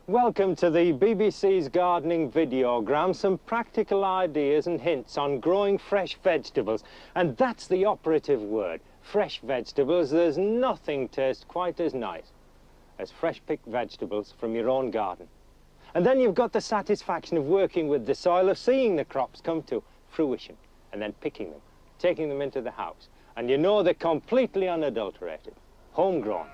Welcome to the BBC's gardening videogram, some practical ideas and hints on growing fresh vegetables. And that's the operative word, fresh vegetables. There's nothing tastes quite as nice as fresh picked vegetables from your own garden. And then you've got the satisfaction of working with the soil, of seeing the crops come to fruition, and then picking them, taking them into the house. And you know they're completely unadulterated, homegrown.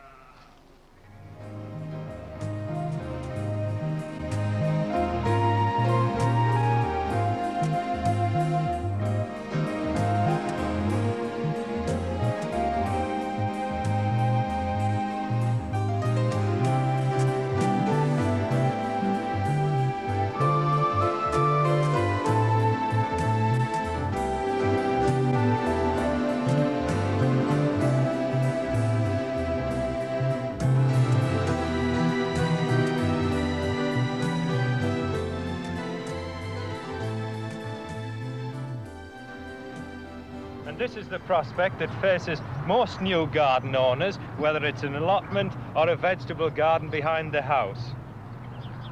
And this is the prospect that faces most new garden owners, whether it's an allotment or a vegetable garden behind the house.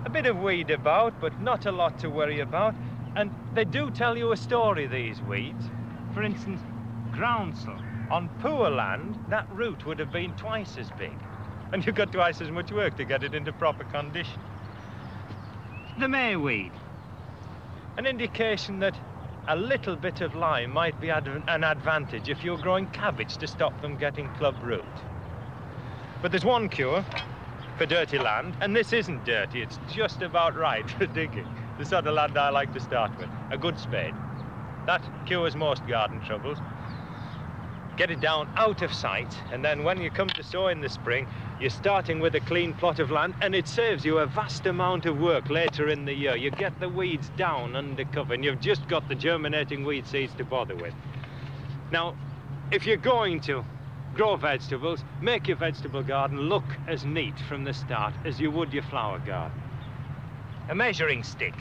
A bit of weed about, but not a lot to worry about. And they do tell you a story, these weeds. For instance, groundsel. On poor land, that root would have been twice as big. And you've got twice as much work to get it into proper condition. The mayweed. An indication that a little bit of lime might be an advantage if you're growing cabbage to stop them getting club root. But there's one cure for dirty land, and this isn't dirty, it's just about right for digging. The sort of land I like to start with, a good spade. That cures most garden troubles. Get it down out of sight, and then when you come to sow in the spring, you're starting with a clean plot of land, and it saves you a vast amount of work later in the year. You get the weeds down under cover, and you've just got the germinating weed seeds to bother with. Now, if you're going to grow vegetables, make your vegetable garden look as neat from the start as you would your flower garden. A measuring stick.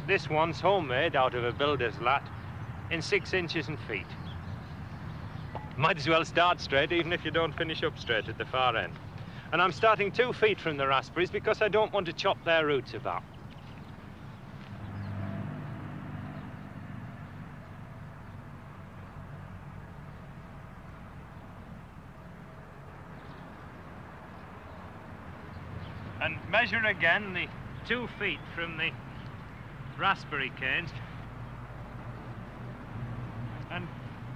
This one's homemade out of a builder's lat in 6 inches and feet. Might as well start straight, even if you don't finish up straight at the far end. And I'm starting 2 feet from the raspberries because I don't want to chop their roots about. And measure again the 2 feet from the raspberry canes. And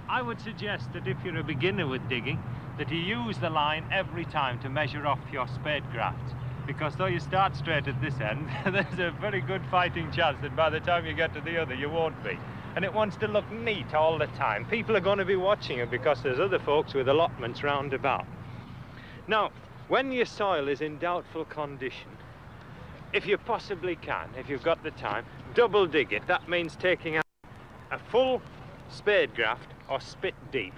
I would suggest that if you're a beginner with digging, that you use the line every time to measure off your spade grafts. Because though you start straight at this end, there's a very good fighting chance that by the time you get to the other, you won't be. And it wants to look neat all the time. People are going to be watching it because there's other folks with allotments round about. Now, when your soil is in doubtful condition, if you possibly can, if you've got the time, double dig it. That means taking out a full spade graft or spit deep,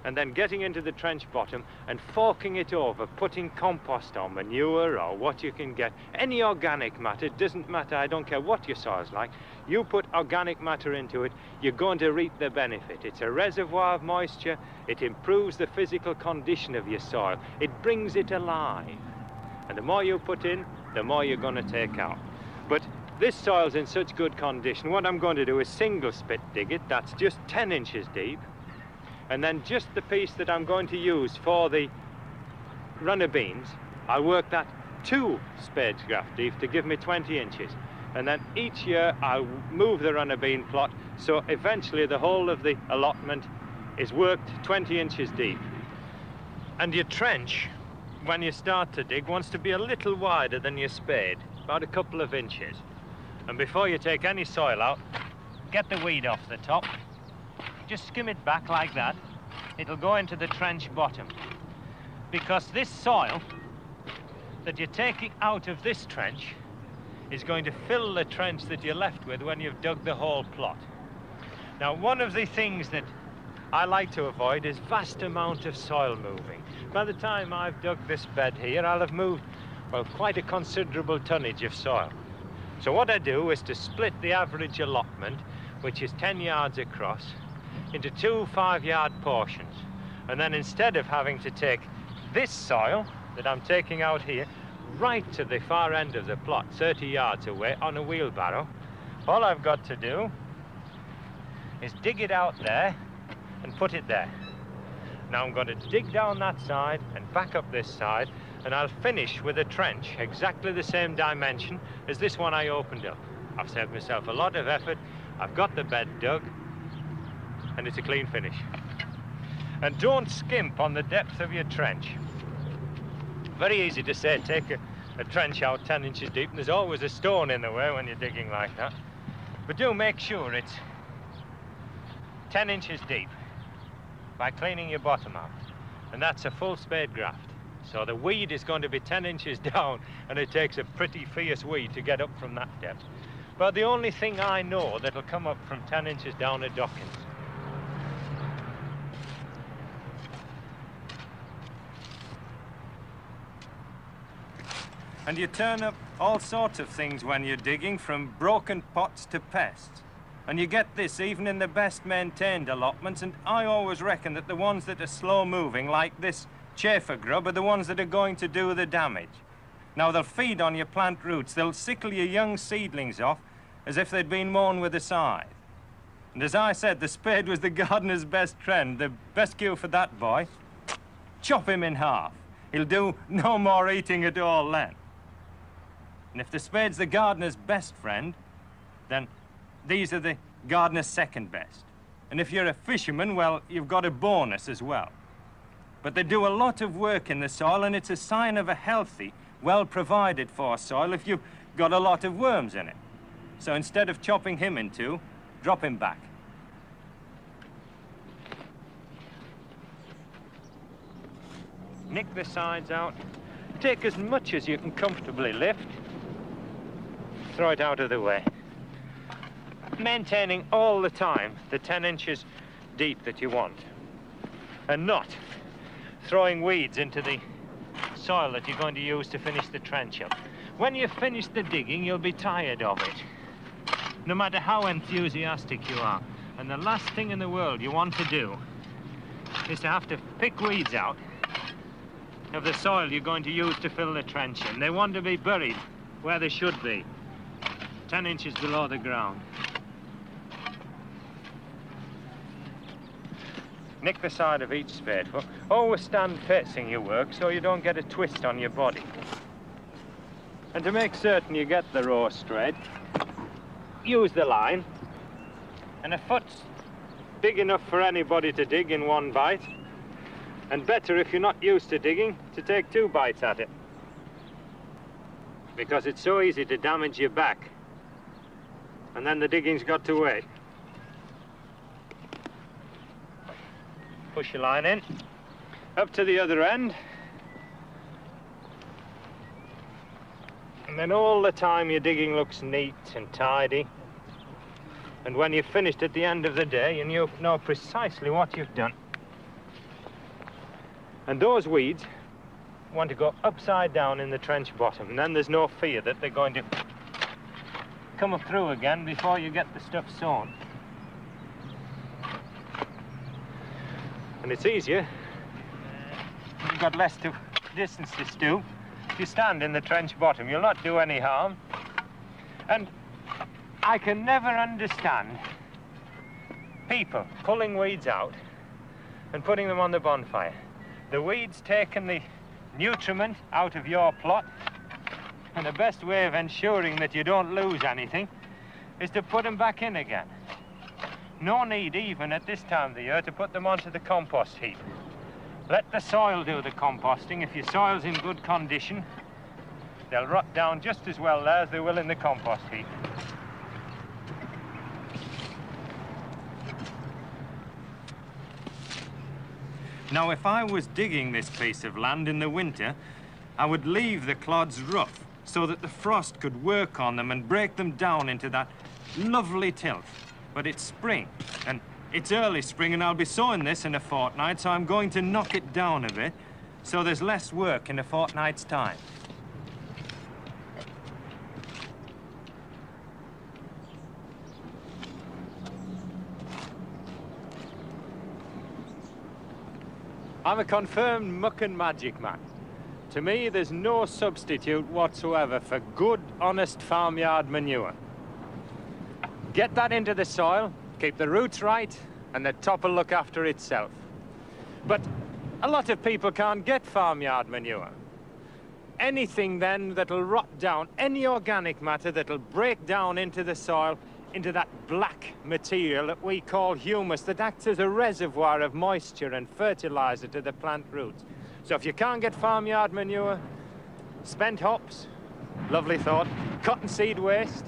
and then getting into the trench bottom and forking it over, putting compost or manure or what you can get, any organic matter. It doesn't matter, I don't care what your soil's like. You put organic matter into it, you're going to reap the benefit. It's a reservoir of moisture, it improves the physical condition of your soil, it brings it alive. And the more you put in, the more you're going to take out. But this soil's in such good condition, what I'm going to do is single spit dig it. That's just 10 inches deep. And then just the piece that I'm going to use for the runner beans, I'll work that 2 spade graft deep to give me 20 inches. And then each year I'll move the runner bean plot, so eventually the whole of the allotment is worked 20 inches deep. And your trench, when you start to dig, wants to be a little wider than your spade, about a couple of inches. And before you take any soil out, get the weed off the top. Just skim it back like that. It'll go into the trench bottom. Because this soil that you're taking out of this trench is going to fill the trench that you're left with when you've dug the whole plot. Now, one of the things that I like to avoid is vast amount of soil moving. By the time I've dug this bed here, I'll have moved, well, quite a considerable tonnage of soil. So what I do is to split the average allotment, which is 10 yards across, into 2 5-yard portions. And then instead of having to take this soil that I'm taking out here, right to the far end of the plot, 30 yards away, on a wheelbarrow. All I've got to do is dig it out there and put it there. Now I'm going to dig down that side and back up this side, and I'll finish with a trench exactly the same dimension as this one I opened up. I've saved myself a lot of effort, I've got the bed dug, and it's a clean finish. And don't skimp on the depth of your trench. Very easy to say, take a trench out 10 inches deep, and there's always a stone in the way when you're digging like that. But do make sure it's 10 inches deep by cleaning your bottom out. And that's a full spade graft. So the weed is going to be 10 inches down, and it takes a pretty fierce weed to get up from that depth. But the only thing I know that'll come up from 10 inches down are dockings. And you turn up all sorts of things when you're digging, from broken pots to pests. And you get this even in the best maintained allotments, and I always reckon that the ones that are slow moving, like this chafer grub, are the ones that are going to do the damage. Now they'll feed on your plant roots, they'll sickle your young seedlings off as if they'd been mown with a scythe. And as I said, the spade was the gardener's best friend, the best cure for that boy. Chop him in half. He'll do no more eating at all then. And if the spade's the gardener's best friend, then these are the gardener's second best. And if you're a fisherman, well, you've got a bonus as well. But they do a lot of work in the soil, and it's a sign of a healthy, well provided for soil if you've got a lot of worms in it. So instead of chopping him in two, drop him back. Nick the sides out. Take as much as you can comfortably lift. Throw it out of the way. Maintaining all the time the 10 inches deep that you want, and not throwing weeds into the soil that you're going to use to finish the trench up. When you've finished the digging, you'll be tired of it, no matter how enthusiastic you are. And the last thing in the world you want to do is to have to pick weeds out of the soil you're going to use to fill the trench in. They want to be buried where they should be, 10 inches below the ground. Nick the side of each spade hook. Always stand facing your work so you don't get a twist on your body. And to make certain you get the row straight, use the line. And a foot's big enough for anybody to dig in one bite. And better, if you're not used to digging, to take 2 bites at it. Because it's so easy to damage your back. And then the digging's got to wait. Push your line in, up to the other end. And then all the time your digging looks neat and tidy. And when you've finished at the end of the day, you know precisely what you've done. And those weeds want to go upside down in the trench bottom, and then there's no fear that they're going to come up through again before you get the stuff sown. And it's easier, you've got less distance to stoop. If you stand in the trench bottom, you'll not do any harm. And I can never understand people pulling weeds out and putting them on the bonfire. The weeds taking the nutriment out of your plot, and the best way of ensuring that you don't lose anything is to put them back in again. No need, even at this time of the year, to put them onto the compost heap. Let the soil do the composting. If your soil's in good condition, they'll rot down just as well there as they will in the compost heap. Now, if I was digging this piece of land in the winter, I would leave the clods rough so that the frost could work on them and break them down into that lovely tilth. But it's spring, and it's early spring, and I'll be sowing this in a fortnight, so I'm going to knock it down a bit, so there's less work in a fortnight's time. I'm a confirmed muck and magic man. To me, there's no substitute whatsoever for good, honest farmyard manure. Get that into the soil, keep the roots right, and the top will look after itself. But a lot of people can't get farmyard manure. Anything then that'll rot down, any organic matter that'll break down into the soil, into that black material that we call humus, that acts as a reservoir of moisture and fertilizer to the plant roots. So if you can't get farmyard manure, spent hops, lovely thought, cottonseed waste,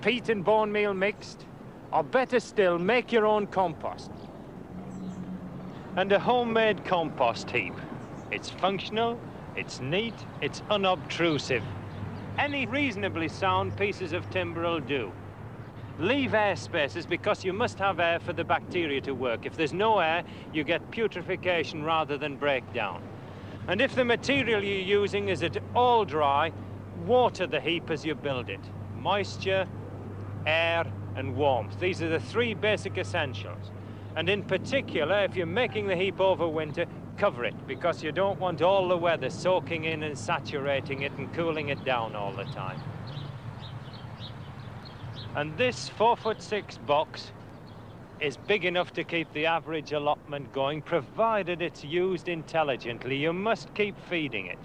peat and bone meal mixed, or better still, make your own compost. And a homemade compost heap. It's functional, it's neat, it's unobtrusive. Any reasonably sound pieces of timber will do. Leave air spaces because you must have air for the bacteria to work. If there's no air, you get putrefaction rather than breakdown. And if the material you're using is at all dry, water the heap as you build it. Moisture, air, and warmth. These are the three basic essentials. And in particular, if you're making the heap over winter, cover it, because you don't want all the weather soaking in and saturating it and cooling it down all the time. And this 4'6" box is big enough to keep the average allotment going, provided it's used intelligently. You must keep feeding it.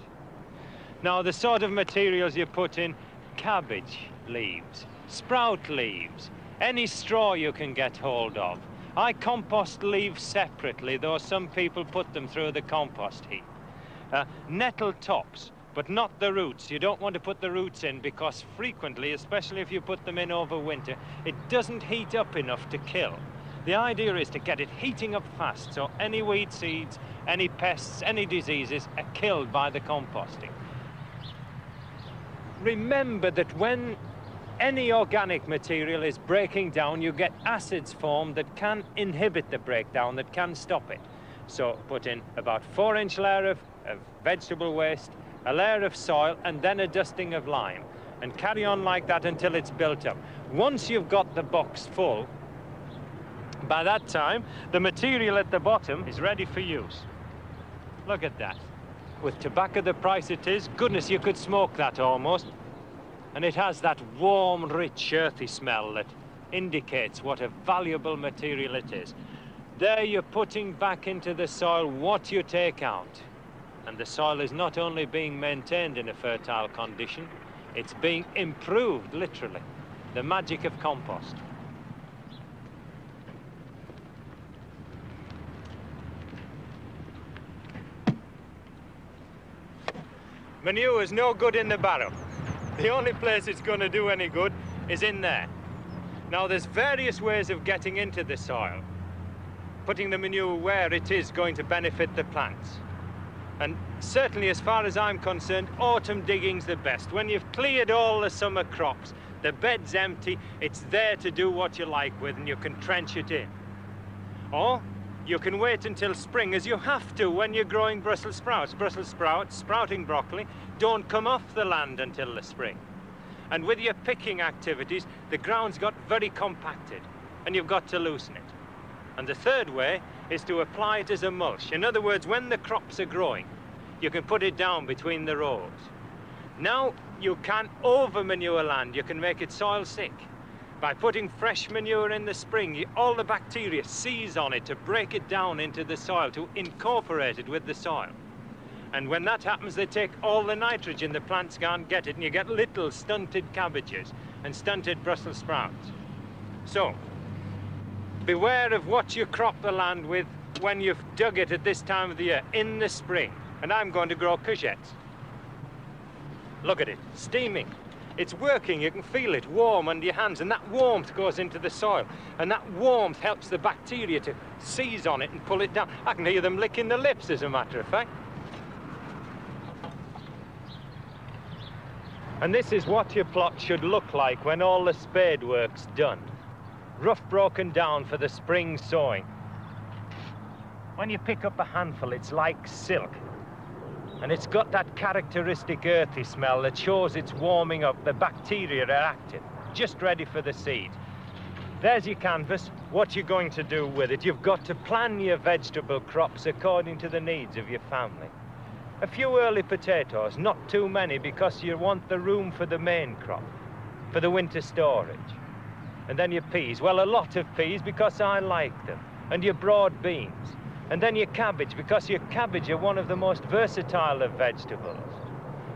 Now, the sort of materials you put in: cabbage leaves, sprout leaves, any straw you can get hold of. I compost leaves separately, though some people put them through the compost heap. Nettle tops, but not the roots. You don't want to put the roots in because frequently, especially if you put them in over winter, it doesn't heat up enough to kill. The idea is to get it heating up fast, so any weed seeds, any pests, any diseases are killed by the composting. Remember that when any organic material is breaking down, you get acids formed that can inhibit the breakdown, that can stop it. So put in about 4-inch layer of vegetable waste, a layer of soil, and then a dusting of lime, and carry on like that until it's built up. Once you've got the box full, by that time, the material at the bottom is ready for use. Look at that. With tobacco the price it is, goodness, you could smoke that almost. And it has that warm, rich, earthy smell that indicates what a valuable material it is. There you're putting back into the soil what you take out. And the soil is not only being maintained in a fertile condition, it's being improved, literally. The magic of compost. Manure is no good in the barrow. The only place it's going to do any good is in there. Now, there's various ways of getting into the soil, putting the manure where it is going to benefit the plants. And certainly, as far as I'm concerned, autumn digging's the best. When you've cleared all the summer crops, the bed's empty, it's there to do what you like with, and you can trench it in. Or you can wait until spring, as you have to when you're growing Brussels sprouts. Brussels sprouts, sprouting broccoli, don't come off the land until the spring. And with your picking activities, the ground's got very compacted, and you've got to loosen it. And the third way is to apply it as a mulch. In other words, when the crops are growing, you can put it down between the rows. Now, you can't over-manure land, you can make it soil sick. By putting fresh manure in the spring, all the bacteria seize on it to break it down into the soil, to incorporate it with the soil. And when that happens, they take all the nitrogen, the plants can't get it, and you get little stunted cabbages and stunted Brussels sprouts. So, beware of what you crop the land with when you've dug it at this time of the year, in the spring. And I'm going to grow courgettes. Look at it, steaming. It's working, you can feel it warm under your hands, and that warmth goes into the soil, and that warmth helps the bacteria to seize on it and pull it down. I can hear them licking their lips, as a matter of fact. And this is what your plot should look like when all the spade work's done. Rough broken down for the spring sowing. When you pick up a handful, it's like silk. And it's got that characteristic earthy smell that shows it's warming up. The bacteria are active, just ready for the seed. There's your canvas, what you're going to do with it. You've got to plan your vegetable crops according to the needs of your family. A few early potatoes, not too many, because you want the room for the main crop, for the winter storage. And then your peas, well, a lot of peas because I like them, and your broad beans. And then your cabbage, because your cabbage are one of the most versatile of vegetables.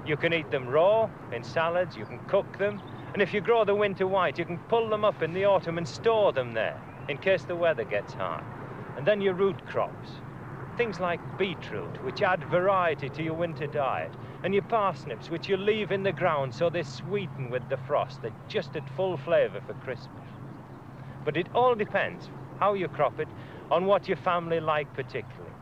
You can eat them raw, in salads, you can cook them, and if you grow the winter white, you can pull them up in the autumn and store them there, in case the weather gets hard. And then your root crops, things like beetroot, which add variety to your winter diet, and your parsnips, which you leave in the ground so they sweeten with the frost. They're just at full flavour for Christmas. But it all depends how you crop it, on what your family like particularly.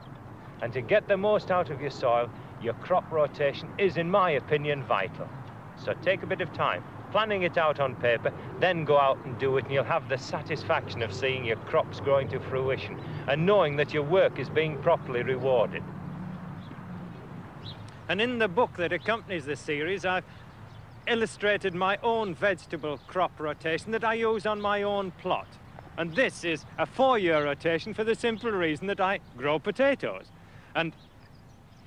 And to get the most out of your soil, your crop rotation is, in my opinion, vital. So take a bit of time, planning it out on paper, then go out and do it, and you'll have the satisfaction of seeing your crops growing to fruition and knowing that your work is being properly rewarded. And in the book that accompanies this series, I've illustrated my own vegetable crop rotation that I use on my own plot. And this is a 4-year rotation for the simple reason that I grow potatoes. And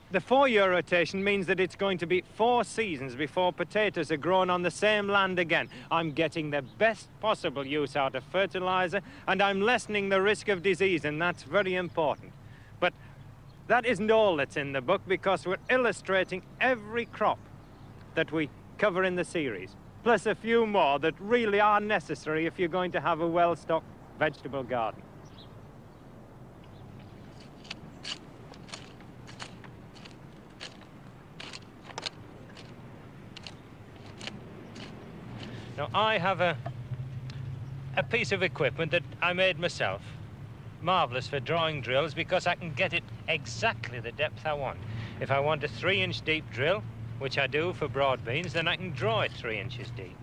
the 4-year rotation means that it's going to be 4 seasons before potatoes are grown on the same land again. I'm getting the best possible use out of fertilizer, and I'm lessening the risk of disease, and that's very important. But that isn't all that's in the book, because we're illustrating every crop that we cover in the series, plus a few more that really are necessary if you're going to have a well-stocked vegetable garden. Now, I have a piece of equipment that I made myself. Marvellous for drawing drills because I can get it exactly the depth I want. If I want a 3-inch deep drill, which I do for broad beans, then I can draw it 3 inches deep.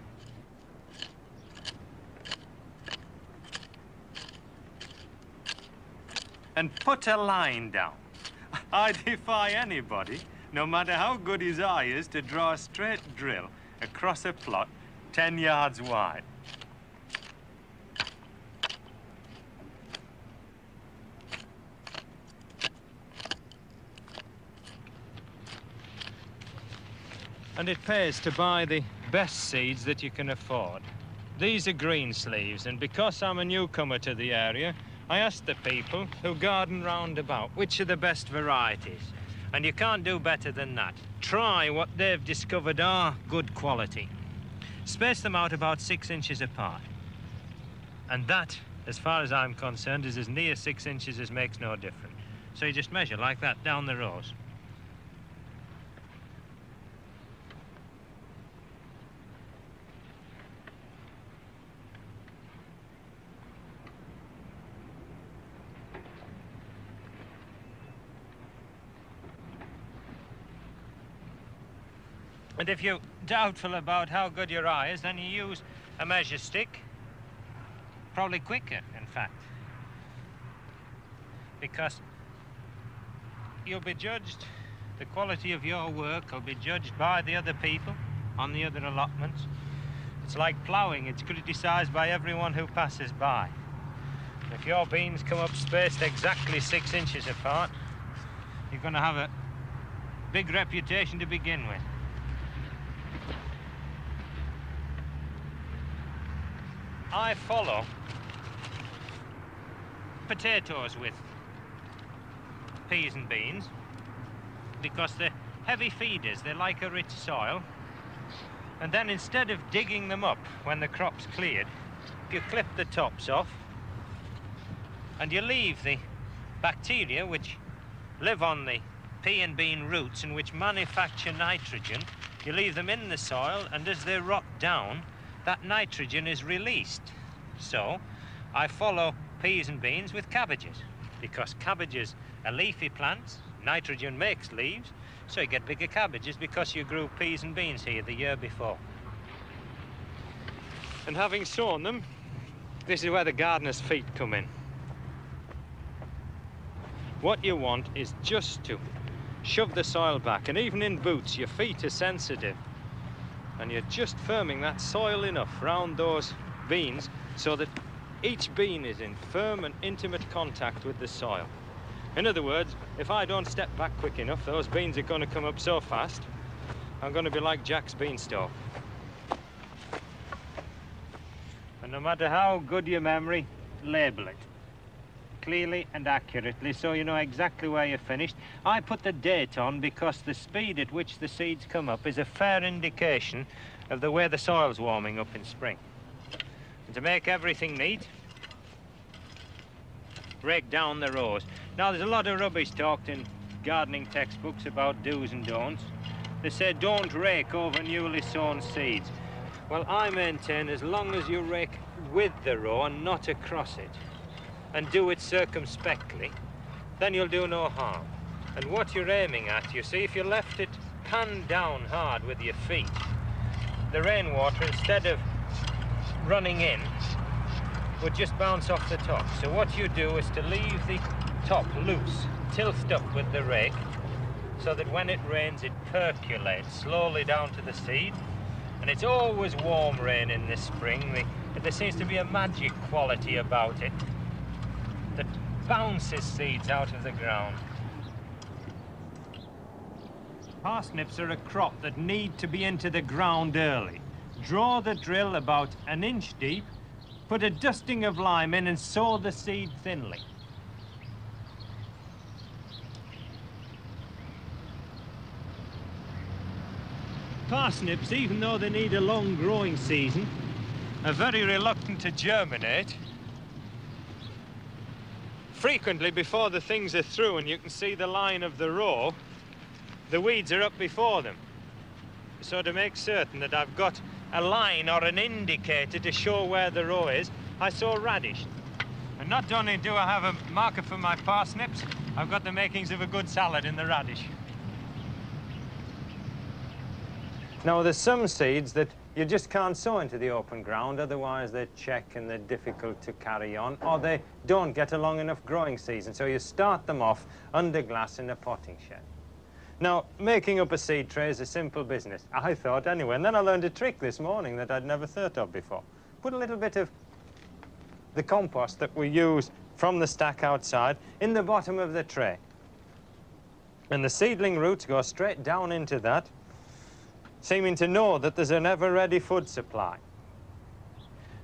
And put a line down. I defy anybody, no matter how good his eye is, to draw a straight drill across a plot 10 yards wide. And it pays to buy the best seeds that you can afford. These are green sleeves, and because I'm a newcomer to the area, I asked the people who garden round about which are the best varieties. And you can't do better than that. Try what they've discovered are good quality. Space them out about 6 inches apart. And that, as far as I'm concerned, is as near 6 inches as makes no difference. So you just measure like that down the rows. And if you're doubtful about how good your eye is, then you use a measure stick. Probably quicker, in fact. Because you'll be judged, the quality of your work will be judged by the other people on the other allotments. It's like ploughing, it's criticised by everyone who passes by. If your beans come up spaced exactly 6 inches apart, you're going to have a big reputation to begin with. I follow potatoes with peas and beans because they're heavy feeders, they like a rich soil. And then instead of digging them up when the crop's cleared, you clip the tops off and you leave the bacteria which live on the pea and bean roots and which manufacture nitrogen, you leave them in the soil, and as they rot down, that nitrogen is released. So I follow peas and beans with cabbages because cabbages are leafy plants, nitrogen makes leaves, so you get bigger cabbages because you grew peas and beans here the year before. And having sown them, this is where the gardener's feet come in. What you want is just to shove the soil back, and even in boots your feet are sensitive, and you're just firming that soil enough round those beans so that each bean is in firm and intimate contact with the soil. In other words, if I don't step back quick enough, those beans are going to come up so fast, I'm going to be like Jack's beanstalk. And no matter how good your memory, label it clearly and accurately so you know exactly where you're finished. I put the date on because the speed at which the seeds come up is a fair indication of the way the soil's warming up in spring. And to make everything neat, rake down the rows. Now, there's a lot of rubbish talked in gardening textbooks about do's and don'ts. They say don't rake over newly sown seeds. Well, I maintain as long as you rake with the row and not across it, and do it circumspectly, then you'll do no harm. And what you're aiming at, you see, if you left it pan down hard with your feet, the rainwater, instead of running in, would just bounce off the top. So what you do is to leave the top loose, tilted up with the rake, so that when it rains, it percolates slowly down to the seed. And it's always warm rain in this spring. There seems to be a magic quality about it that bounces seeds out of the ground. Parsnips are a crop that need to be into the ground early. Draw the drill about an inch deep, put a dusting of lime in and sow the seed thinly. Parsnips, even though they need a long growing season, are very reluctant to germinate. Frequently, before the things are through and you can see the line of the row, the weeds are up before them. So to make certain that I've got a line or an indicator to show where the row is, I sow radish. And not only do I have a marker for my parsnips, I've got the makings of a good salad in the radish. Now, there's some seeds that you just can't sow into the open ground, otherwise they check and they're difficult to carry on, or they don't get a long enough growing season, so you start them off under glass in a potting shed. Now, making up a seed tray is a simple business, I thought anyway, and then I learned a trick this morning that I'd never thought of before. Put a little bit of the compost that we use from the stack outside in the bottom of the tray. And the seedling roots go straight down into that, seeming to know that there's an ever-ready food supply.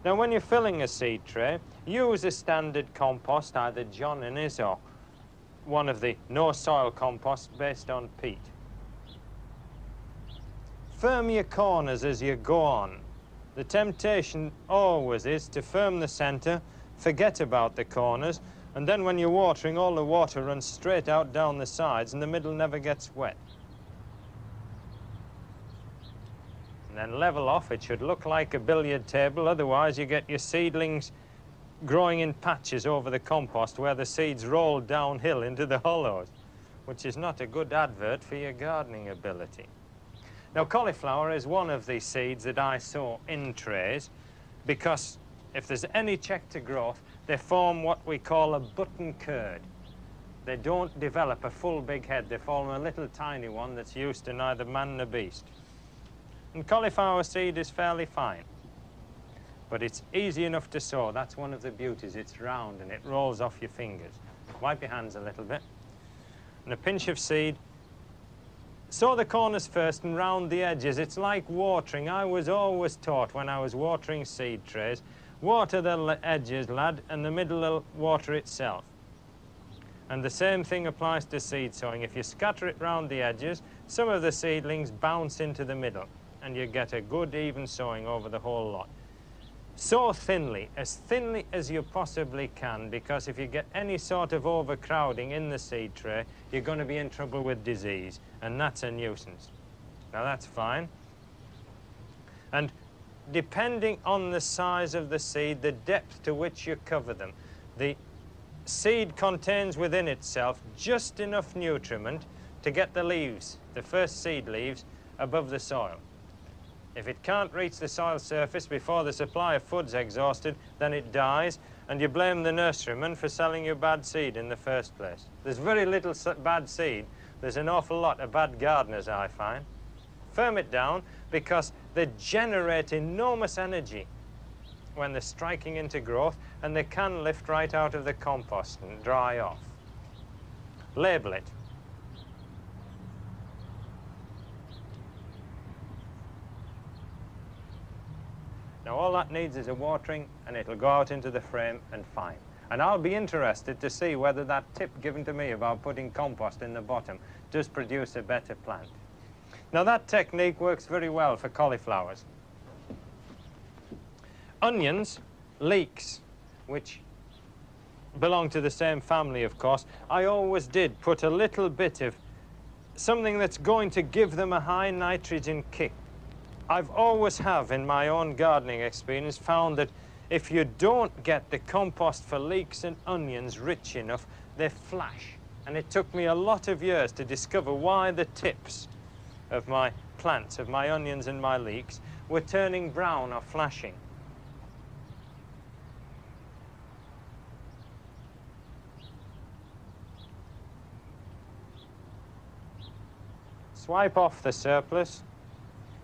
Now, when you're filling a seed tray, use a standard compost, either John Innes or one of the no-soil composts based on peat. Firm your corners as you go on. The temptation always is to firm the centre, forget about the corners, and then when you're watering, all the water runs straight out down the sides and the middle never gets wet. And then level off. It should look like a billiard table, otherwise you get your seedlings growing in patches over the compost where the seeds roll downhill into the hollows, which is not a good advert for your gardening ability. Now, cauliflower is one of these seeds that I sow in trays because if there's any check to growth, they form what we call a button curd. They don't develop a full big head, they form a little tiny one that's used to neither man nor beast. And cauliflower seed is fairly fine, but it's easy enough to sow. That's one of the beauties. It's round and it rolls off your fingers. Wipe your hands a little bit. And a pinch of seed. Sow the corners first and round the edges. It's like watering. I was always taught when I was watering seed trays, water the edges, lad, and the middle will water itself. And the same thing applies to seed sowing. If you scatter it round the edges, some of the seedlings bounce into the middle, and you get a good even sowing over the whole lot. Sow thinly as you possibly can, because if you get any sort of overcrowding in the seed tray, you're going to be in trouble with disease, and that's a nuisance. Now, that's fine. And depending on the size of the seed, the depth to which you cover them, the seed contains within itself just enough nutriment to get the leaves, the first seed leaves, above the soil. If it can't reach the soil surface before the supply of food's exhausted, then it dies, and you blame the nurseryman for selling you bad seed in the first place. There's very little bad seed. There's an awful lot of bad gardeners, I find. Firm it down, because they generate enormous energy when they're striking into growth, and they can lift right out of the compost and dry off. label it. Now all that needs is a watering and it'll go out into the frame and fine. And I'll be interested to see whether that tip given to me about putting compost in the bottom does produce a better plant. Now that technique works very well for cauliflowers. Onions, leeks, which belong to the same family, of course, I always did put a little bit of something that's going to give them a high nitrogen kick. I've always have, in my own gardening experience, found that if you don't get the compost for leeks and onions rich enough, they flash. And it took me a lot of years to discover why the tips of my plants, of my onions and my leeks, were turning brown or flashing. Swipe off the surplus,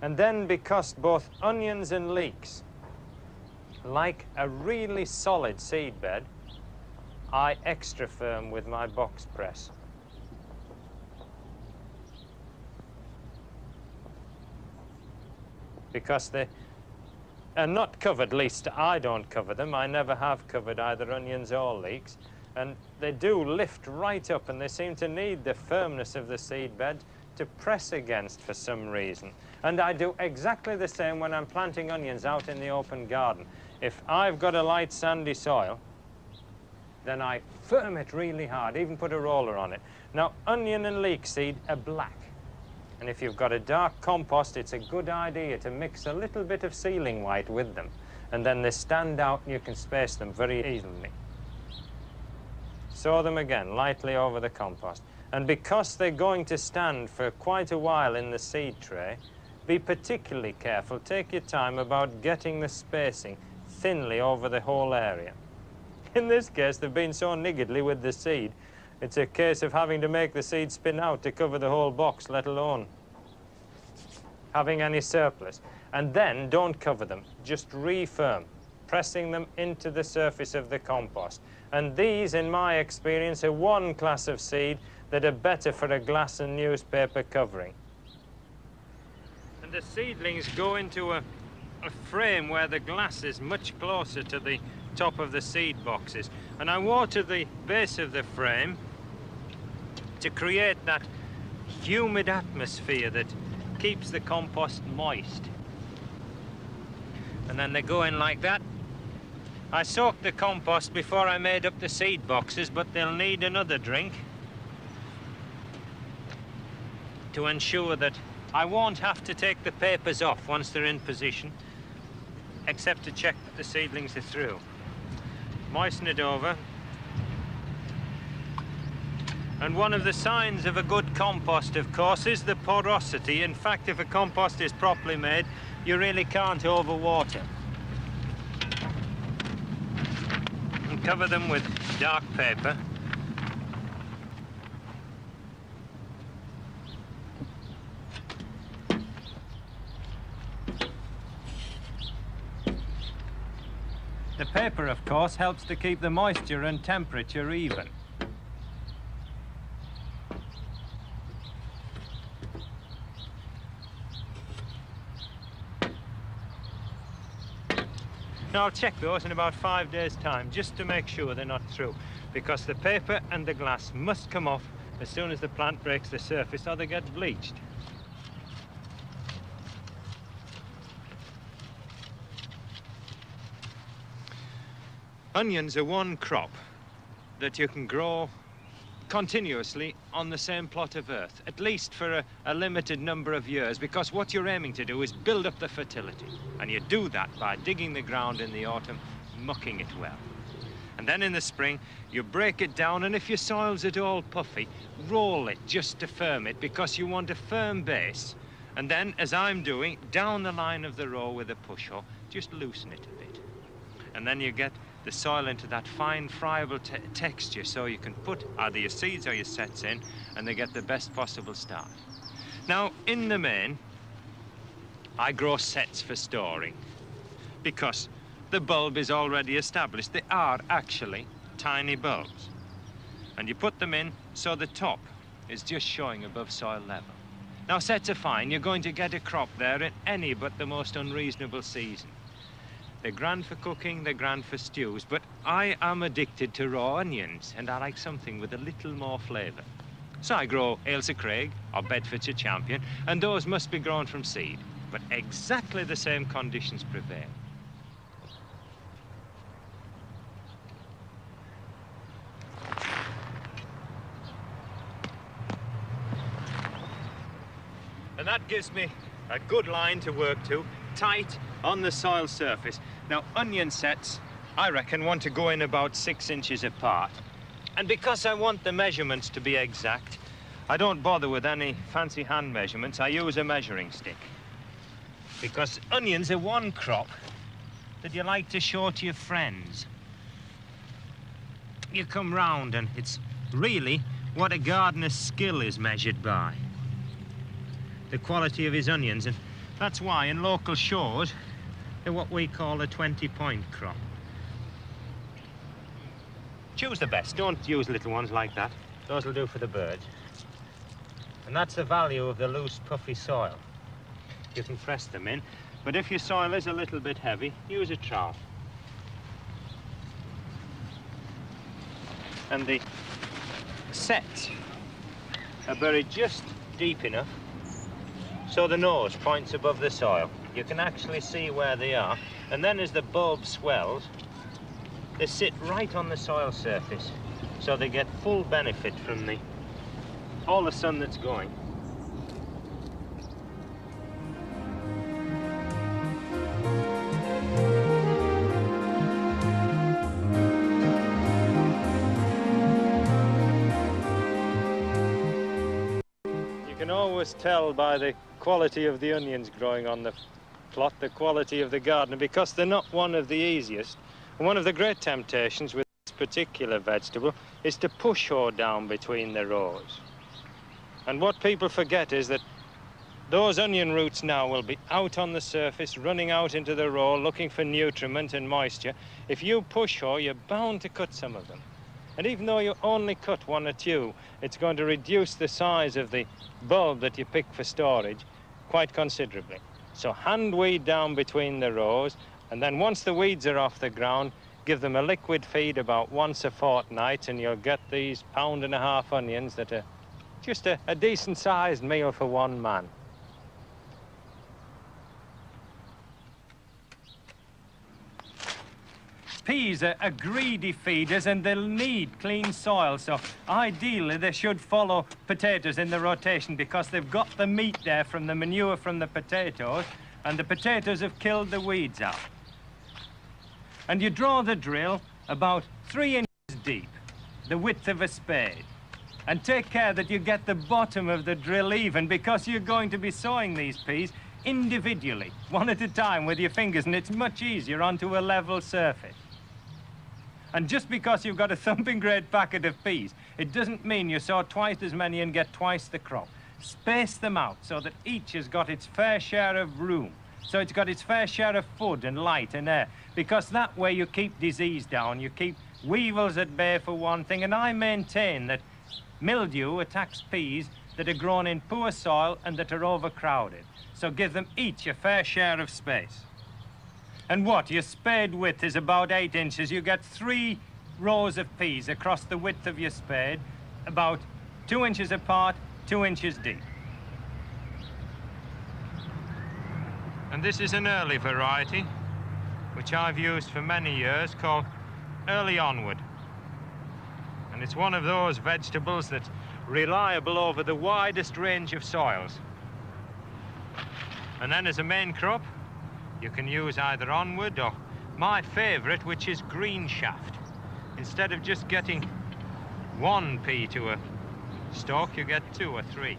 and then because both onions and leeks like a really solid seed bed, I extra firm with my box press. Because they are not covered, at least I don't cover them. I never have covered either onions or leeks. And they do lift right up, and they seem to need the firmness of the seed bed to press against for some reason. And I do exactly the same when I'm planting onions out in the open garden. If I've got a light sandy soil, then I firm it really hard, even put a roller on it. Now, onion and leek seed are black. And if you've got a dark compost, it's a good idea to mix a little bit of sealing white with them. And then they stand out and you can space them very easily. Sow them again lightly over the compost. And because they're going to stand for quite a while in the seed tray, be particularly careful. Take your time about getting the spacing thinly over the whole area. In this case, they've been so niggardly with the seed, it's a case of having to make the seed spin out to cover the whole box, let alone having any surplus. And then don't cover them, just refirm, pressing them into the surface of the compost. And these, in my experience, are one class of seed that are better for a glass and newspaper covering. And the seedlings go into a frame where the glass is much closer to the top of the seed boxes. And I water the base of the frame to create that humid atmosphere that keeps the compost moist. And then they go in like that. I soaked the compost before I made up the seed boxes, but they'll need another drink to ensure that I won't have to take the papers off once they're in position, except to check that the seedlings are through. Moisten it over. And one of the signs of a good compost, of course, is the porosity. In fact, if a compost is properly made, you really can't overwater. And cover them with dark paper. The paper, of course, helps to keep the moisture and temperature even. Now I'll check those in about 5 days' time, just to make sure they're not through, because the paper and the glass must come off as soon as the plant breaks the surface or they get bleached. Onions are one crop that you can grow continuously on the same plot of earth, at least for a limited number of years, because what you're aiming to do is build up the fertility. And you do that by digging the ground in the autumn, mucking it well. And then in the spring, you break it down, and if your soil's at all puffy, roll it just to firm it, because you want a firm base. And then, as I'm doing, down the line of the row with a push hoe, just loosen it a bit. And then you get the soil into that fine, friable texture, so you can put either your seeds or your sets in, and they get the best possible start. Now, in the main, I grow sets for storing, because the bulb is already established. They are actually tiny bulbs. And you put them in so the top is just showing above soil level. Now, sets are fine. You're going to get a crop there in any but the most unreasonable season. They're grand for cooking, they're grand for stews, but I am addicted to raw onions, and I like something with a little more flavour. So I grow Ailsa Craig or Bedfordshire Champion, and those must be grown from seed, but exactly the same conditions prevail. And that gives me a good line to work to, tight on the soil surface. Now, onion sets, I reckon, want to go in about 6 inches apart. And because I want the measurements to be exact, I don't bother with any fancy hand measurements. I use a measuring stick. Because onions are one crop that you like to show to your friends. You come round and it's really what a gardener's skill is measured by. The quality of his onions, and that's why in local shows they're what we call a 20-point crop. Choose the best, don't use little ones like that. Those will do for the birds. And that's the value of the loose, puffy soil. You can press them in, but if your soil is a little bit heavy, use a trowel. And the sets are buried just deep enough so the nose points above the soil. You can actually see where they are. And then as the bulb swells, they sit right on the soil surface. So they get full benefit from all the sun that's going. You can always tell by the quality of the onions growing on the plot, the quality of the gardener, because they're not one of the easiest. And one of the great temptations with this particular vegetable is to push hoe down between the rows. And what people forget is that those onion roots now will be out on the surface, running out into the row, looking for nutriment and moisture. If you push hoe, you're bound to cut some of them. And even though you only cut 1 or 2, it's going to reduce the size of the bulb that you pick for storage quite considerably. So hand weed down between the rows, and then once the weeds are off the ground, give them a liquid feed about once a fortnight, and you'll get these 1.5 pound onions that are just a decent-sized meal for one man. Peas are greedy feeders and they'll need clean soil, so ideally they should follow potatoes in the rotation because they've got the meat there from the manure from the potatoes, and the potatoes have killed the weeds out. And you draw the drill about 3 inches deep, the width of a spade, and take care that you get the bottom of the drill even, because you're going to be sowing these peas individually, one at a time with your fingers, and it's much easier onto a level surface. And just because you've got a thumping great packet of peas, it doesn't mean you sow twice as many and get twice the crop. Space them out so that each has got its fair share of room, so it's got its fair share of food and light and air, because that way you keep disease down, you keep weevils at bay for one thing, and I maintain that mildew attacks peas that are grown in poor soil and that are overcrowded. So give them each a fair share of space. And what? Your spade width is about 8 inches. You get 3 rows of peas across the width of your spade, about 2 inches apart, 2 inches deep. And this is an early variety, which I've used for many years, called Early Onward. And it's one of those vegetables that's reliable over the widest range of soils. And then as a main crop, you can use either Onward or my favourite, which is Green Shaft. Instead of just getting 1 pea to a stalk, you get 2 or 3.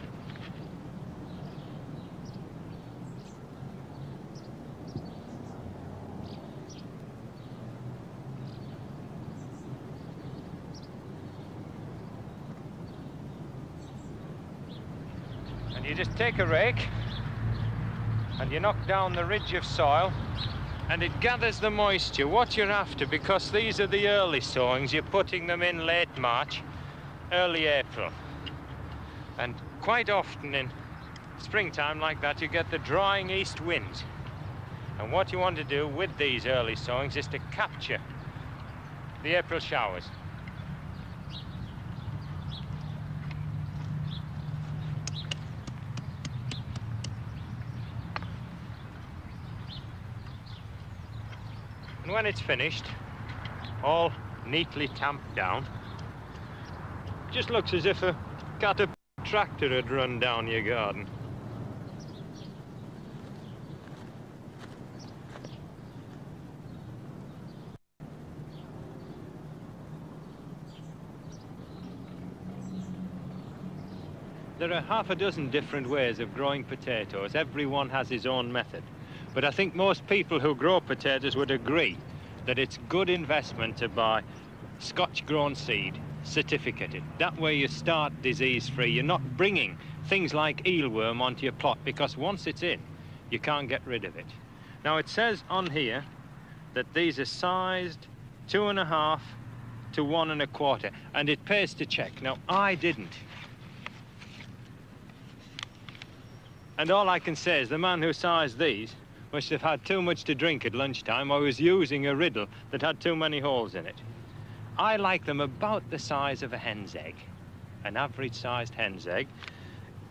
And you just take a rake and you knock down the ridge of soil, and it gathers the moisture, what you're after, because these are the early sowings. You're putting them in late March. early April. And quite often in springtime like that, you get the drawing east wind. And what you want to do with these early sowings is to capture the April showers. And when it's finished, all neatly tamped down, just looks as if a caterpillar tractor had run down your garden. There are half a dozen different ways of growing potatoes. Everyone has his own method. But I think most people who grow potatoes would agree that it's good investment to buy Scotch-grown seed, certificated. That way you start disease-free. You're not bringing things like eelworm onto your plot, because once it's in, you can't get rid of it. Now it says on here that these are sized 2.5 to 1 1/4, and it pays to check. Now I didn't. And all I can say is the man who sized these must have had too much to drink at lunchtime, or was using a riddle that had too many holes in it. I like them about the size of a hen's egg, an average-sized hen's egg.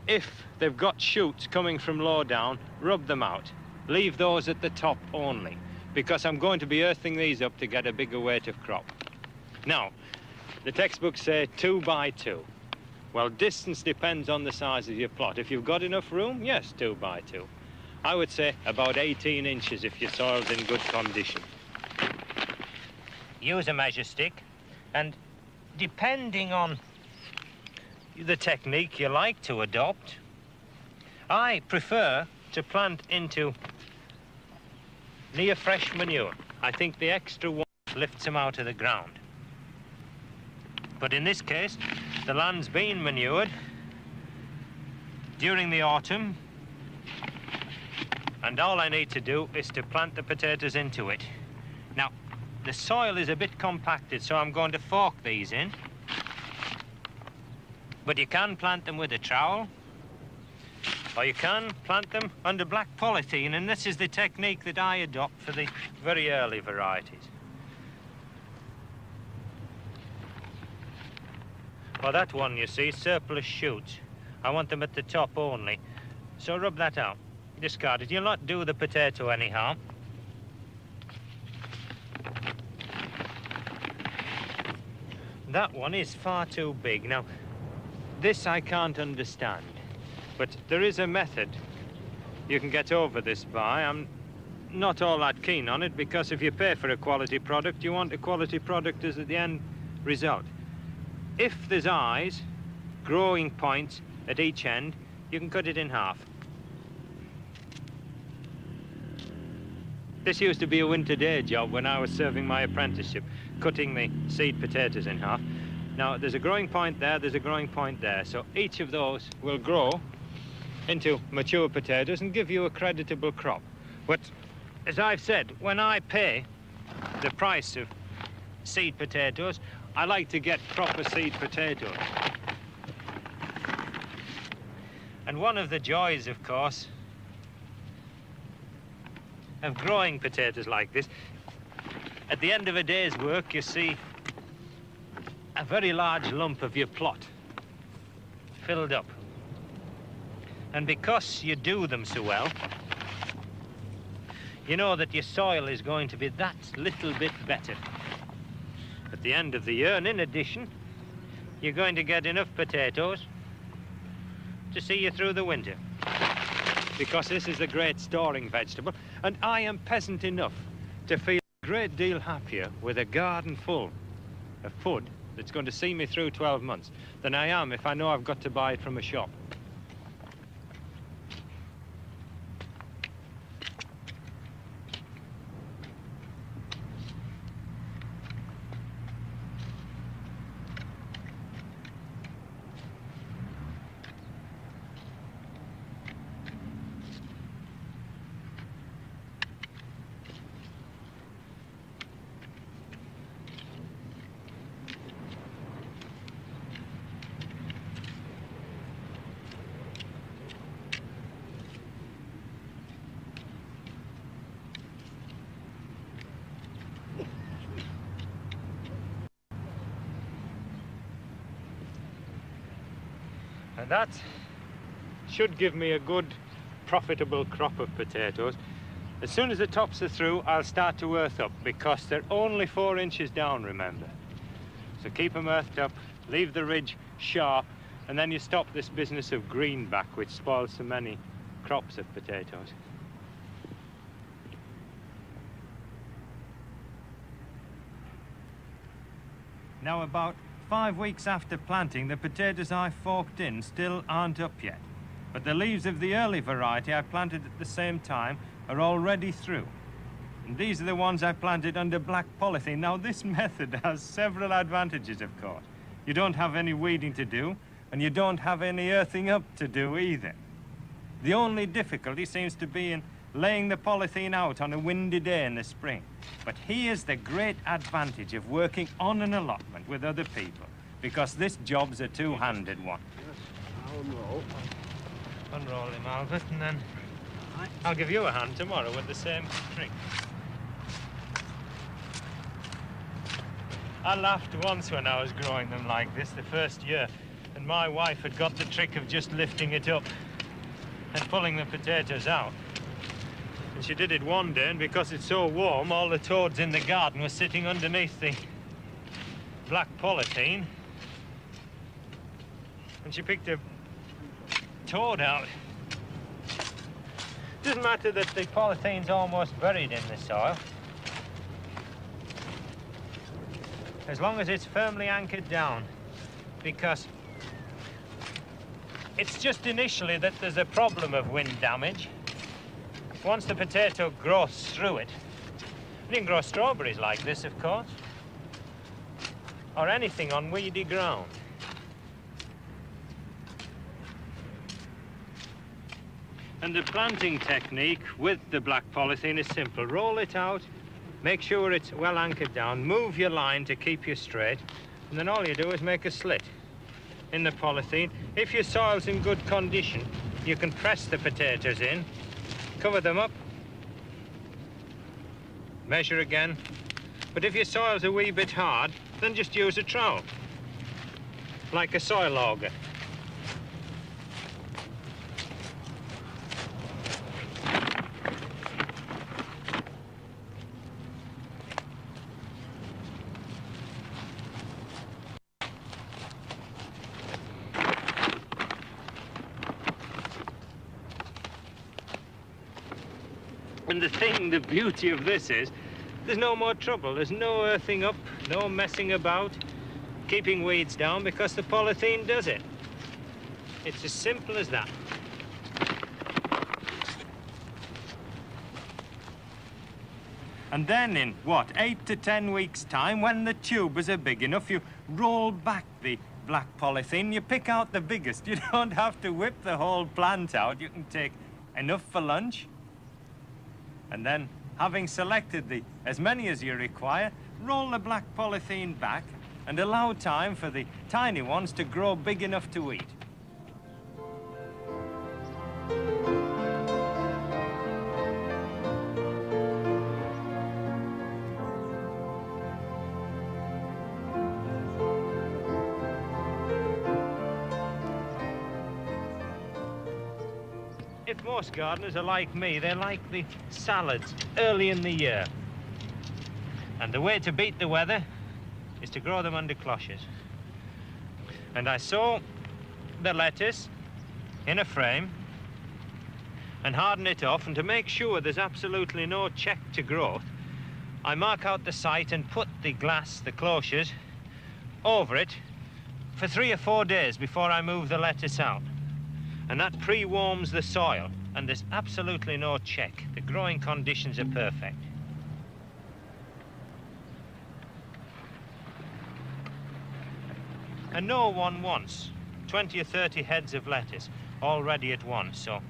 If they've got shoots coming from low down, rub them out. Leave those at the top only, because I'm going to be earthing these up to get a bigger weight of crop. Now, the textbooks say 2 by 2. Well, distance depends on the size of your plot. If you've got enough room, yes, 2 by 2. I would say about 18 inches if your soil's in good condition. Use a measure stick, and depending on the technique you like to adopt, I prefer to plant into near fresh manure. I think the extra warmth lifts them out of the ground. But in this case, the land's been manured during the autumn, and all I need to do is to plant the potatoes into it. Now, the soil is a bit compacted, so I'm going to fork these in. But you can plant them with a trowel, or you can plant them under black polythene, and this is the technique that I adopt for the very early varieties. Well, that one, you see, surplus shoots. I want them at the top only. So rub that out. Discard it. You'll not do the potato any harm. That one is far too big. Now, this I can't understand. But there is a method you can get over this by. I'm not all that keen on it, because if you pay for a quality product, you want a quality product as the end result. If there's eyes, growing points at each end, you can cut it in half. This used to be a winter day job when I was serving my apprenticeship, cutting the seed potatoes in half. Now, there's a growing point there, there's a growing point there, so each of those will grow into mature potatoes and give you a creditable crop. But, as I've said, when I pay the price of seed potatoes, I like to get proper seed potatoes. And one of the joys, of course, of growing potatoes like this, at the end of a day's work, you see a very large lump of your plot filled up. And because you do them so well, you know that your soil is going to be that little bit better at the end of the year. And in addition, you're going to get enough potatoes to see you through the winter, because this is a great storing vegetable, and I am peasant enough to feel a great deal happier with a garden full of food that's going to see me through 12 months than I am if I know I've got to buy it from a shop. And that should give me a good, profitable crop of potatoes. As soon as the tops are through, I'll start to earth up, because they're only 4 inches down, remember. So keep them earthed up, leave the ridge sharp, and then you stop this business of greenback, which spoils so many crops of potatoes. Now, about 5 weeks after planting, the potatoes I forked in still aren't up yet. But the leaves of the early variety I planted at the same time are already through. And these are the ones I planted under black polythene. Now, this method has several advantages, of course. You don't have any weeding to do, and you don't have any earthing up to do either. The only difficulty seems to be in laying the polythene out on a windy day in the spring. But here's the great advantage of working on an allotment with other people, because this job's a two-handed one. Unroll him, Albert, and then I'll give you a hand tomorrow with the same trick. I laughed once when I was growing them like this the first year, and my wife had got the trick of just lifting it up and pulling the potatoes out. And she did it one day, and because it's so warm, all the toads in the garden were sitting underneath the black polythene. And she picked a toad out. Doesn't matter that the polythene's almost buried in the soil. As long as it's firmly anchored down, because it's just initially that there's a problem of wind damage. Once the potato grows through it, you can grow strawberries like this, of course, or anything on weedy ground. And the planting technique with the black polythene is simple. Roll it out, make sure it's well anchored down, move your line to keep you straight, and then all you do is make a slit in the polythene. If your soil's in good condition, you can press the potatoes in, cover them up, measure again. But if your soil's a wee bit hard, then just use a trowel, like a soil auger. And the beauty of this is, there's no more trouble. There's no earthing up, no messing about, keeping weeds down, because the polythene does it. It's as simple as that. And then in, what, 8 to 10 weeks' time, when the tubers are big enough, you roll back the black polythene, you pick out the biggest. You don't have to whip the whole plant out. You can take enough for lunch. And then, having selected as many as you require, roll the black polythene back and allow time for the tiny ones to grow big enough to eat. If most gardeners are like me, they like the salads early in the year. And the way to beat the weather is to grow them under cloches. And I sow the lettuce in a frame and harden it off, and to make sure there's absolutely no check to growth, I mark out the site and put the glass, the cloches, over it for 3 or 4 days before I move the lettuce out. And that pre-warms the soil, and there's absolutely no check. The growing conditions are perfect. And no one wants 20 or 30 heads of lettuce all ready at once, so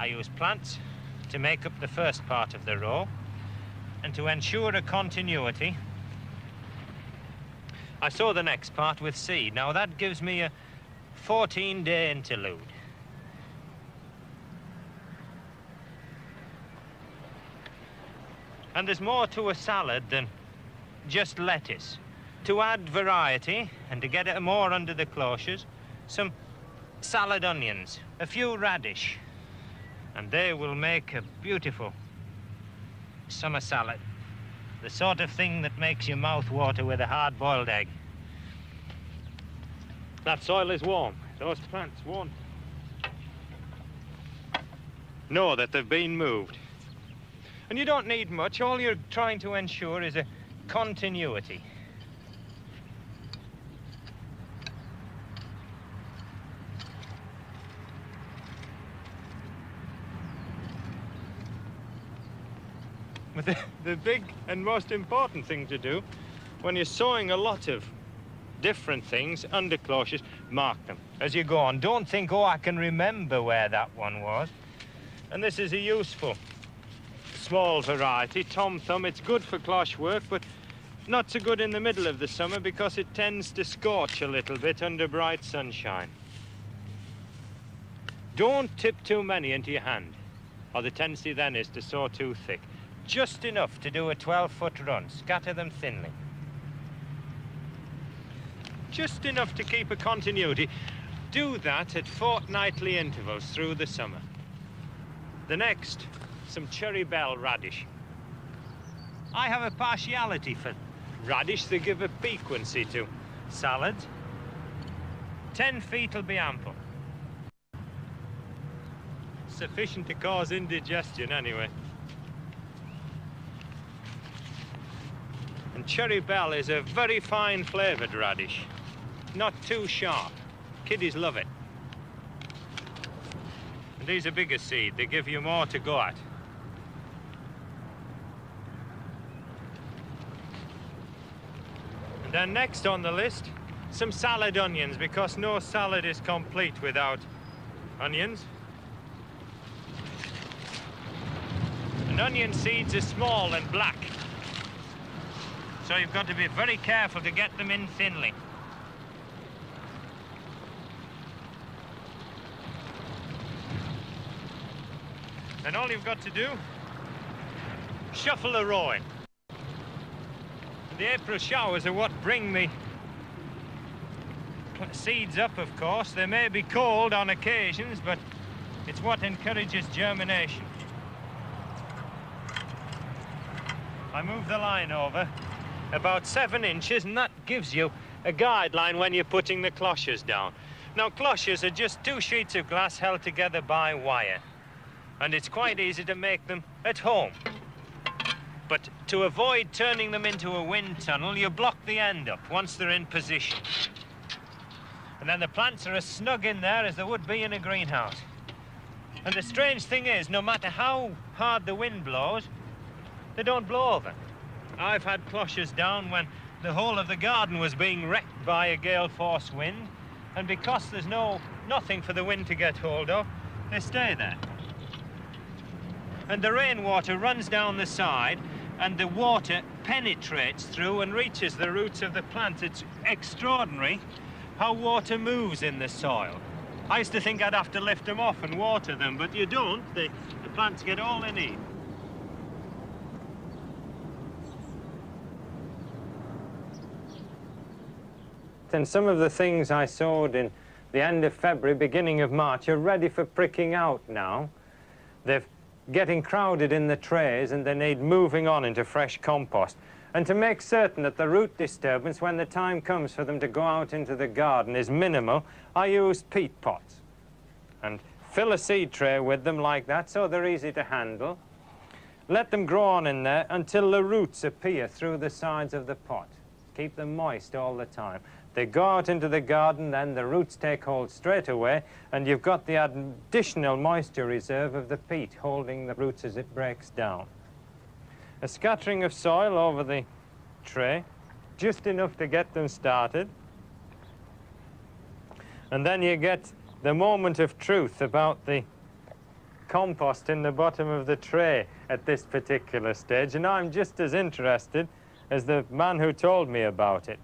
I use plants to make up the first part of the row, and to ensure a continuity, I sow the next part with seed. Now that gives me a 14-day interlude. And there's more to a salad than just lettuce. To add variety and to get it more under the cloches, some salad onions, a few radish, and they will make a beautiful summer salad. The sort of thing that makes your mouth water with a hard-boiled egg. That soil is warm. Those plants won't know that they've been moved. And you don't need much. All you're trying to ensure is a continuity. But the big and most important thing to do when you're sowing a lot of different things under cloches, mark them as you go on. Don't think, oh, I can remember where that one was. And this is a useful small variety, Tom Thumb. It's good for cloche work, but not so good in the middle of the summer because it tends to scorch a little bit under bright sunshine. Don't tip too many into your hand, or the tendency then is to sow too thick. Just enough to do a 12-foot run. Scatter them thinly. Just enough to keep a continuity. Do that at fortnightly intervals through the summer. The next, some cherry bell radish. I have a partiality for radish. They give a piquancy to salads. 10 feet will be ample. Sufficient to cause indigestion anyway. And cherry bell is a very fine flavoured radish. Not too sharp. Kiddies love it. And these are bigger seed. They give you more to go at. And then next on the list, some salad onions, because no salad is complete without onions. And onion seeds are small and black. So you've got to be very careful to get them in thinly. Then all you've got to do, shuffle the row in. The April showers are what bring the seeds up, of course. They may be cold on occasions, but it's what encourages germination. I move the line over about 7 inches, and that gives you a guideline when you're putting the cloches down. Now, cloches are just 2 sheets of glass held together by wire, and it's quite easy to make them at home. But to avoid turning them into a wind tunnel, you block the end up once they're in position. And then the plants are as snug in there as they would be in a greenhouse. And the strange thing is, no matter how hard the wind blows, they don't blow over. I've had cloches down when the whole of the garden was being wrecked by a gale force wind, and because there's nothing for the wind to get hold of, they stay there. And the rainwater runs down the side, and the water penetrates through and reaches the roots of the plant. It's extraordinary how water moves in the soil. I used to think I'd have to lift them off and water them, but you don't. The plants get all they need. And some of the things I sowed in the end of February, beginning of March, are ready for pricking out now. They're getting crowded in the trays and they need moving on into fresh compost. And to make certain that the root disturbance, when the time comes for them to go out into the garden, is minimal, I use peat pots and fill a seed tray with them like that so they're easy to handle. Let them grow on in there until the roots appear through the sides of the pot. Keep them moist all the time. They go out into the garden, then the roots take hold straight away, and you've got the additional moisture reserve of the peat holding the roots as it breaks down. A scattering of soil over the tray, just enough to get them started. And then you get the moment of truth about the compost in the bottom of the tray at this particular stage, and I'm just as interested as the man who told me about it.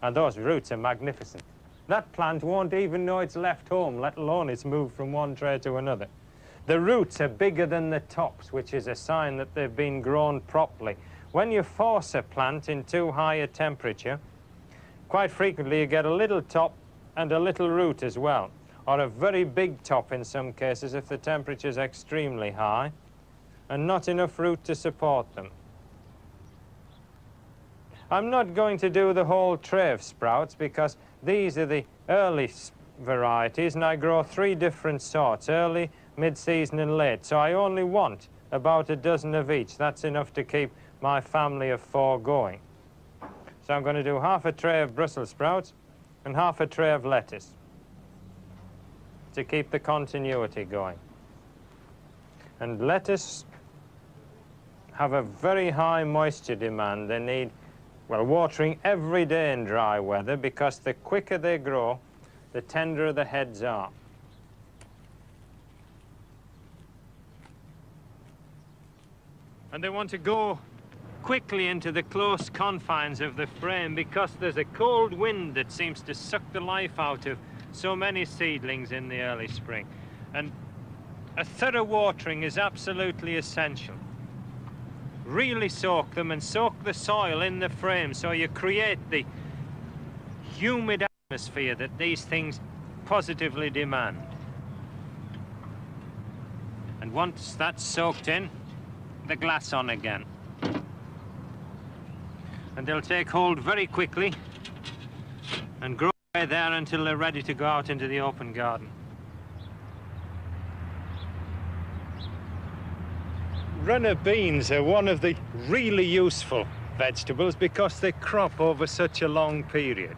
And those roots are magnificent. That plant won't even know it's left home, let alone it's moved from one tray to another. The roots are bigger than the tops, which is a sign that they've been grown properly. When you force a plant in too high a temperature, quite frequently you get a little top and a little root as well. or a very big top in some cases if the temperature is extremely high, and not enough root to support them. I'm not going to do the whole tray of sprouts because these are the early varieties, and I grow 3 different sorts, early, mid-season and late, so I only want about a dozen of each. That's enough to keep my family of 4 going. So I'm going to do half a tray of Brussels sprouts and half a tray of lettuce to keep the continuity going. And lettuce have a very high moisture demand. They need, well, watering every day in dry weather because the quicker they grow, the tenderer the heads are. And they want to go quickly into the close confines of the frame because there's a cold wind that seems to suck the life out of so many seedlings in the early spring. And a thorough watering is absolutely essential. Really soak them and soak the soil in the frame so you create the humid atmosphere that these things positively demand. And once that's soaked in, the glass on again. And they'll take hold very quickly and grow away there until they're ready to go out into the open garden. Runner beans are one of the really useful vegetables because they crop over such a long period.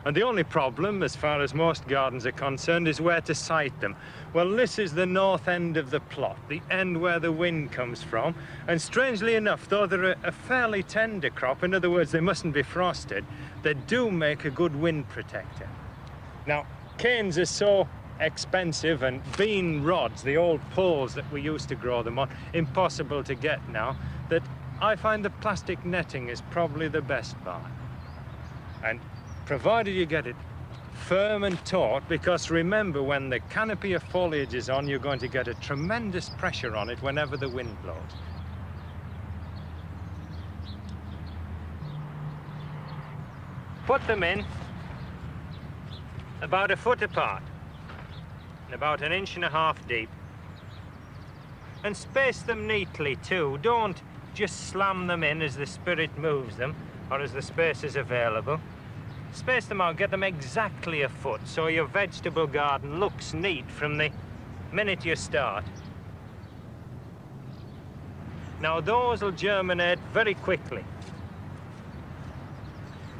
And the only problem, as far as most gardens are concerned, is where to site them. Well, this is the north end of the plot, the end where the wind comes from. And strangely enough, though they're a fairly tender crop, in other words, they mustn't be frosted, they do make a good wind protector. Now, canes are so expensive, and bean rods, the old poles that we used to grow them on, impossible to get now, that I find the plastic netting is probably the best buy. And provided you get it firm and taut, because remember, when the canopy of foliage is on, you're going to get a tremendous pressure on it whenever the wind blows. Put them in about a foot apart, and about 1.5 inches deep, and space them neatly too. Don't just slam them in as the spirit moves them or as the space is available. Space them out, get them exactly a foot so your vegetable garden looks neat from the minute you start. Now those will germinate very quickly,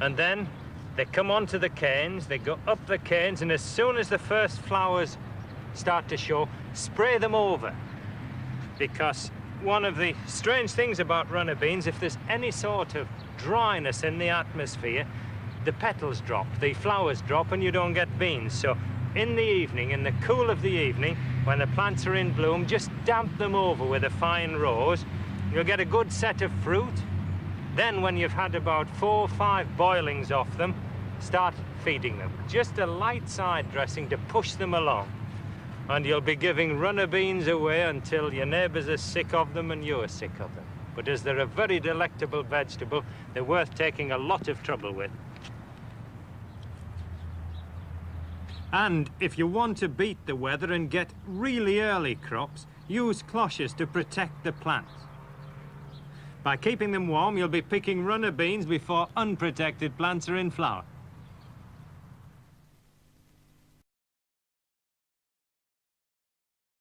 and then they come onto the canes, they go up the canes, and as soon as the first flowers start to show, spray them over. Because one of the strange things about runner beans, if there's any sort of dryness in the atmosphere, the petals drop, the flowers drop, and you don't get beans. So in the evening, in the cool of the evening, when the plants are in bloom, just damp them over with a fine rose. You'll get a good set of fruit. Then when you've had about 4 or 5 boilings off them, start feeding them. Just a light side dressing to push them along. And you'll be giving runner beans away until your neighbours are sick of them and you're sick of them. But as they're a very delectable vegetable, they're worth taking a lot of trouble with. And if you want to beat the weather and get really early crops, use cloches to protect the plants. By keeping them warm, you'll be picking runner beans before unprotected plants are in flower.